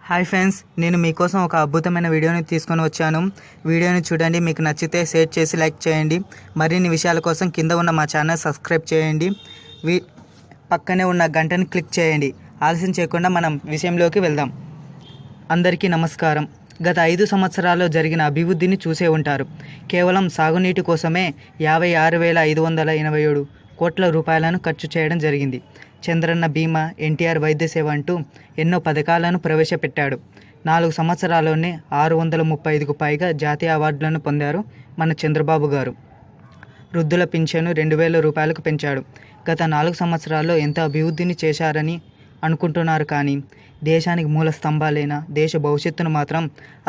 Hi friends, నేను మీకోసం ఒక అద్భుతమైన వీడియోని తీసుకొని వచ్చాను. వీడియోని చూడండి, మీకు నచ్చితే షేర్ చేసి లైక్ చేయండి. మరిన్ని విషయాల కోసం కింద ఉన్న మా ఛానల్ సబ్స్క్రైబ్ చేయండి. పక్కనే ఉన్న గంటని క్లిక్ చేయండి. ఆలస్యం చేయకుండా మనం విషయంలోకి వెళ్దాం. అందరికీ నమస్కారం. గత 5 సంవత్సరాల్లో జరిగిన అభివృద్ధిని చూసే ఉంటారు. కేవలం సాగునీటి కోసమే 56,587 కోట్ల రూపాయలను ఖర్చు చేయడం జరిగింది. చంద్రన్న బీమా, ఎన్టీఆర్ వైద్య సేవ అంటూ ఎన్నో పథకాలను ప్రవేశపెట్టాడు. 4 సంవత్సరాల్లోనే 635కు పైగా జాతీయ అవార్డులను పొందారు మన చంద్రబాబు గారు. వృద్ధుల పింఛను 2,000 రూపాయలకు పెంచాడు. గత 4 సంవత్సరాల్లో ఎంత అభివృద్ధిని చేశారని అనుకుంటున్నారు, కానీ దేశానికి మూల స్తంభాలైన దేశ భవిష్యత్తును మాత్రం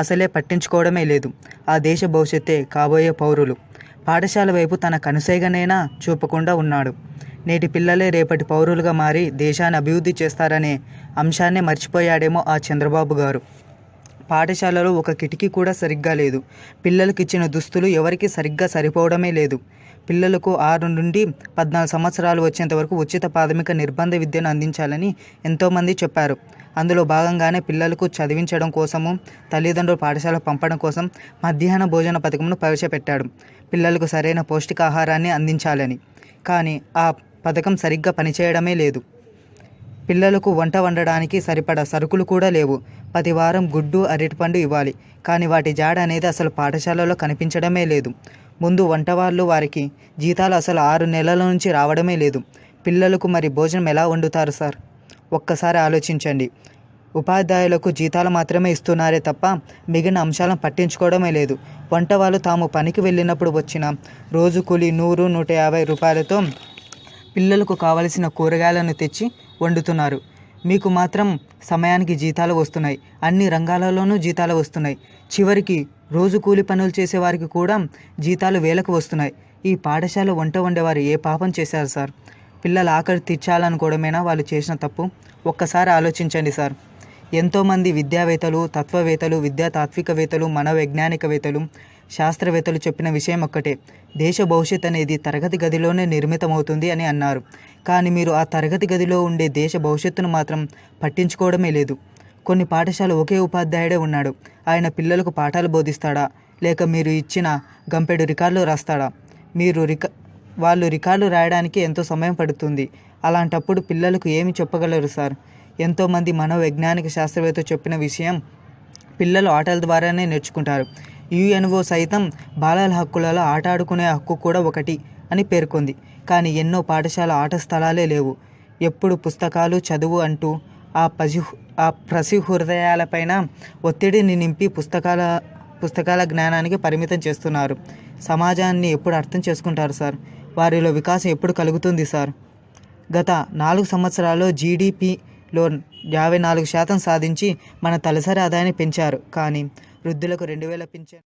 అసలే పట్టించుకోవడమే లేదు. ఆ దేశ భవిష్యత్తే కాబోయే పౌరులు. పాఠశాల వైపు తన కనుసైగనైనా చూపకుండా ఉన్నాడు. నేటి పిల్లలే రేపటి పౌరులుగా మారి దేశాన్ని అభివృద్ధి చేస్తారనే అంశాన్నే మర్చిపోయాడేమో ఆ చంద్రబాబు గారు. పాఠశాలలో ఒక కిటికీ కూడా సరిగ్గా లేదు. పిల్లలకు ఇచ్చిన దుస్తులు ఎవరికి సరిగ్గా సరిపోవడమే లేదు. పిల్లలకు 6 నుండి 14 సంవత్సరాలు వచ్చేంత వరకు ఉచిత ప్రాథమిక నిర్బంధ విద్యను అందించాలని ఎంతోమంది చెప్పారు. అందులో భాగంగానే పిల్లలకు చదివించడం కోసము, తల్లిదండ్రులు పాఠశాల పంపడం కోసం మధ్యాహ్న భోజన పథకంను ప్రవేశపెట్టాడు. పిల్లలకు సరైన పౌష్టికాహారాన్ని అందించాలని. కానీ ఆ పథకం సరిగ్గా పనిచేయడమే లేదు. పిల్లలకు వంట వండడానికి సరిపడా సరుకులు కూడా లేవు. ప్రతి వారం గుడ్డు, అరటిపండు ఇవ్వాలి, కానీ వాటి జాడ అనేది అసలు పాఠశాలలో కనిపించడమే లేదు. ముందు వంట వాళ్ళు, వారికి జీతాలు అసలు 6 నెలల నుంచి రావడమే లేదు. పిల్లలకు మరి భోజనం ఎలా వండుతారు సార్? ఒక్కసారి ఆలోచించండి. ఉపాధ్యాయులకు జీతాలు మాత్రమే ఇస్తున్నారే తప్ప మిగిలిన అంశాలను పట్టించుకోవడమే లేదు. వంట వాళ్ళు తాము పనికి వెళ్ళినప్పుడు వచ్చిన రోజు కూలి 100-150 రూపాయలతో పిల్లలకు కావలసిన కూరగాయలను తెచ్చి వండుతున్నారు. మీకు మాత్రం సమయానికి జీతాలు వస్తున్నాయి, అన్ని రంగాలలోనూ జీతాలు వస్తున్నాయి. చివరికి రోజు కూలి పనులు చేసేవారికి కూడా జీతాలు వేలకు వస్తున్నాయి. ఈ పాఠశాల వంట వండేవారు ఏ పాపం చేశారు సార్? పిల్లల ఆకలి తీర్చాలనుకోవడమేనా వాళ్ళు చేసిన తప్పు? ఒక్కసారి ఆలోచించండి సార్. ఎంతోమంది విద్యావేత్తలు, తత్వవేత్తలు, విద్యా తాత్వికవేత్తలు, మనోవైజ్ఞానికవేత్తలు, శాస్త్రవేత్తలు చెప్పిన విషయం ఒక్కటే: దేశ భవిష్యత్ అనేది తరగతి గదిలోనే నిర్మితమవుతుంది అని అన్నారు. కానీ మీరు ఆ తరగతి గదిలో ఉండే దేశ భవిష్యత్తును మాత్రం పట్టించుకోవడమే లేదు. కొన్ని పాఠశాల ఒకే ఉపాధ్యాయుడే ఉన్నాడు. ఆయన పిల్లలకు పాఠాలు బోధిస్తాడా, లేక మీరు ఇచ్చిన గంపెడు రికార్డులు రాస్తాడా? వాళ్ళు రికార్డులు రాయడానికి ఎంతో సమయం పడుతుంది. అలాంటప్పుడు పిల్లలకు ఏమి చెప్పగలరు సార్? ఎంతోమంది మనోవైజ్ఞానిక శాస్త్రవేత్త చెప్పిన విషయం పిల్లలు ఆటల ద్వారానే నేర్చుకుంటారు. యుఎన్ఓ సైతం బాలల హక్కులలో ఆట ఆడుకునే హక్కు కూడా ఒకటి అని పేర్కొంది. కానీ ఎన్నో పాఠశాల ఆట స్థలాలే లేవు. ఎప్పుడు పుస్తకాలు, చదువు అంటూ ఆ పసి హృదయాలపైన ఒత్తిడిని నింపి పుస్తకాల జ్ఞానానికి పరిమితం చేస్తున్నారు. సమాజాన్ని ఎప్పుడు అర్థం చేసుకుంటారు సార్? వారిలో వికాసం ఎప్పుడు కలుగుతుంది సార్? గత 4 సంవత్సరాల్లో జీడిపిలో 54% సాధించి మన తలసరి ఆదాయాన్ని పెంచారు. కానీ వృద్ధులకు 2,000 పింఛన్